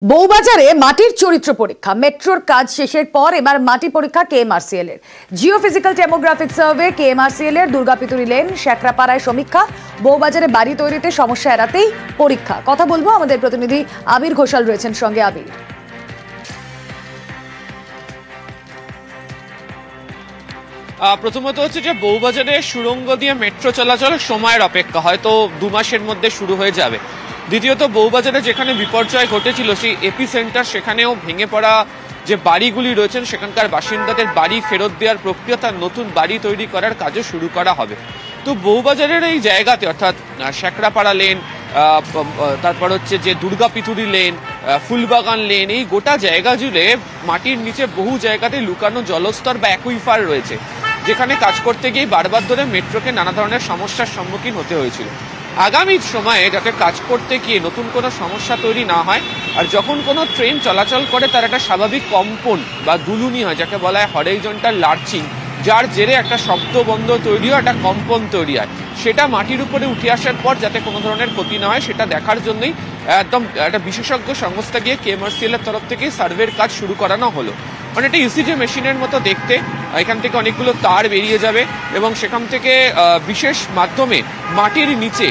বউবাজারে মাটির চরিত্র পরীক্ষা মেট্রোর কাজ শেষের পর এবার মাটি পরীক্ষা কেএমআরসিএল এর জিওফিজিক্যাল ডেমোগ্রাফিক সার্ভে কেএমআরসিএল এর দুর্গাপিতুরি লেন শেখরাপাড়ায় সমীক্ষা বউবাজারে বাড়ি তৈরিতে সমস্যা এড়াতেই পরীক্ষা কথা বলবো আমাদের প্রতিনিধি আবির ঘোষাল রয়েছেন সঙ্গে। আবির, প্রথমত হচ্ছে যে বউবাজারে সুড়ঙ্গ দিয়ে মেট্রো চলাচল সময়ের অপেক্ষা, হয়তো 2 মাসের মধ্যে শুরু হয়ে যাবে। দ্বিতীয়ত বউবাজারে যেখানে বিপর্যয় ঘটেছিল সেই এপি সেন্টার, সেখানেও ভেঙে পড়া যে বাড়িগুলি রয়েছেন সেখানকার বাসিন্দাদের বাড়ি ফেরত দেওয়ার প্রক্রিয়া, তার নতুন বাড়ি তৈরি করার কাজও শুরু করা হবে। তো বউবাজারের এই জায়গাতে অর্থাৎ শেখরাপাড়া লেন, তারপর হচ্ছে যে দুর্গাপিতুরি লেন, ফুলবাগান লেন, এই গোটা জায়গা জুড়ে মাটির নিচে বহু জায়গাতে লুকানো জলস্তর বা অ্যাকুইফার রয়েছে, যেখানে কাজ করতে গিয়ে বারবার ধরে মেট্রোকে নানা ধরনের সমস্যার সম্মুখীন হতে হয়েছিল। আগামী সময়ে যাতে কাজ করতে গিয়ে নতুন কোনো সমস্যা তৈরি না হয়, আর যখন কোনো ট্রেন চলাচল করে তার একটা স্বাভাবিক কম্পন বা দুলুনি হয়, যাকে বলা হয় হরাইজন্টাল লার্চিং, যার জেরে একটা শব্দবন্ধ তৈরি হয়, একটা কম্পন তৈরি হয়, সেটা মাটির উপরে উঠে আসার পর যাতে কোনো ধরনের ক্ষতি না হয় সেটা দেখার জন্যই একদম একটা বিশেষজ্ঞ সংস্থা গিয়ে কেএমআরসিএল এর তরফ থেকে সার্ভের কাজ শুরু করানো হলো। মানে এটা ইসিজি মেশিনের মতো দেখতে, এখান থেকে অনেকগুলো তার বেরিয়ে যাবে এবং সেখান থেকে বিশেষ মাধ্যমে মাটির নিচে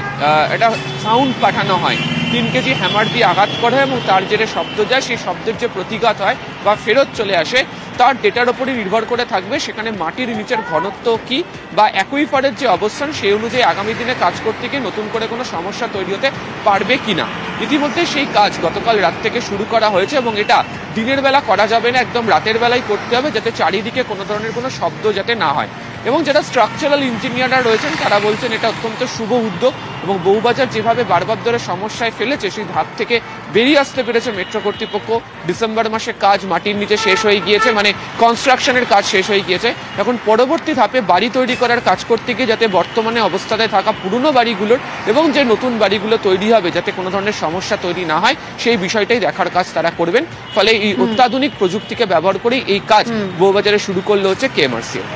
একটা সাউন্ড পাঠানো হয়, 3 কেজি হ্যামার দিয়ে আঘাত করা হয় এবং তার জেরে শব্দ যায়, সেই শব্দের যে প্রতিঘাত হয় বা ফেরত চলে আসে তার ডেটার উপরে নির্ভর করে থাকবে সেখানে মাটির নিচের ঘনত্ব কি বা অ্যাকুইফারের যে অবস্থান সেই অনুযায়ী আগামী দিনে কাজ করতে গিয়ে নতুন করে কোনো সমস্যা তৈরি হতে পারবে কিনা। ইতিমধ্যে সেই কাজ গতকাল রাত থেকে শুরু করা হয়েছে এবং এটা দিনের বেলা করা যাবে না, একদম রাতের বেলায় করতে হবে, যাতে চারিদিকে কোনো ধরনের কোনো শব্দ যাতে না হয়। এবং যারা স্ট্রাকচারাল ইঞ্জিনিয়াররা রয়েছেন তারা বলছেন এটা অত্যন্ত শুভ উদ্যোগ এবং বউবাজার যেভাবে বারবার ধরে সমস্যায় ফেলেছে সেই ধাপ থেকে বেরিয়ে আসতে পেরেছে মেট্রো কর্তৃপক্ষ। ডিসেম্বর মাসে কাজ মাটির নিচে শেষ হয়ে গিয়েছে, মানে কনস্ট্রাকশনের কাজ শেষ হয়ে গিয়েছে। এখন পরবর্তী ধাপে বাড়ি তৈরি করার কাজ করতে গিয়ে যাতে বর্তমানে অবস্থাতে থাকা পুরনো বাড়িগুলোর এবং যে নতুন বাড়িগুলো তৈরি হবে যাতে কোনো ধরনের সমস্যা তৈরি না হয় সেই বিষয়টাই দেখার কাজ তারা করবেন। ফলে এই অত্যাধুনিক প্রযুক্তিকে ব্যবহার করেই এই কাজ বউবাজারে শুরু করলো হচ্ছে কেএমআরসিএল।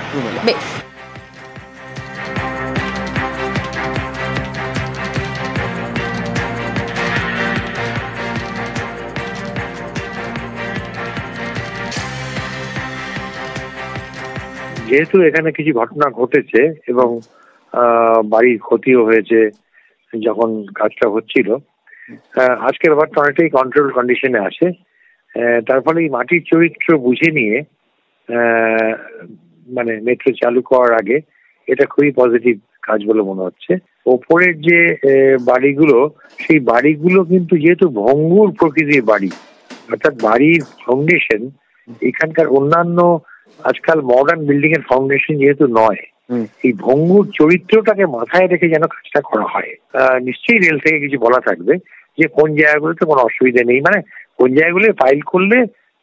যেহেতু এখানে কিছু ঘটনা ঘটেছে এবং বাড়ির ক্ষতিও হয়েছে যখন কাজটা হচ্ছিল, আজকের ব্যাপারটা অনেকটাই কন্ট্রোল কন্ডিশনে আসে। তার ফলে এই মাটির চরিত্র বুঝে নিয়ে মানে মেট্রো চালু করার আগে এটা খুবই পজিটিভ কাজ বলে মনে হচ্ছে। ওপরের যে বাড়িগুলো, সেই বাড়িগুলো কিন্তু যেহেতু ভঙ্গুর প্রকৃতির বাড়ি, অর্থাৎ বাড়ির ফাউন্ডেশন এখানকার অন্যান্য আজকাল মডার্ন বিল্ডিং এর ফাউন্ডেশন যেহেতু নয়, এই ভঙ্গুর চরিত্রটাকে মাথায় রেখে যেন কাজটা করা হয়। নিশ্চয়ই রেল থেকে কিছু বলা থাকবে যে কোন জায়গাগুলোতে কোনো অসুবিধা নেই, মানে কোন জায়গাগুলো ফাইল করলে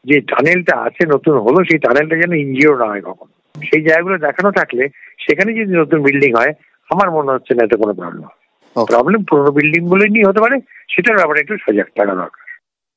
যে টানেলটা আছে নতুন হলো সেই টানেলটা যেন ইনজিওর না হয় কখন, সেই জায়গাগুলো দেখানো থাকলে সেখানে যদি নতুন বিল্ডিং হয় আমার মনে হচ্ছে না এতে কোনো প্রবলেম। প্রবলেম পুরোনো বিল্ডিং গুলো নিয়ে হতে পারে, সেটার ব্যাপারে একটু সজাগ থাকা দরকার।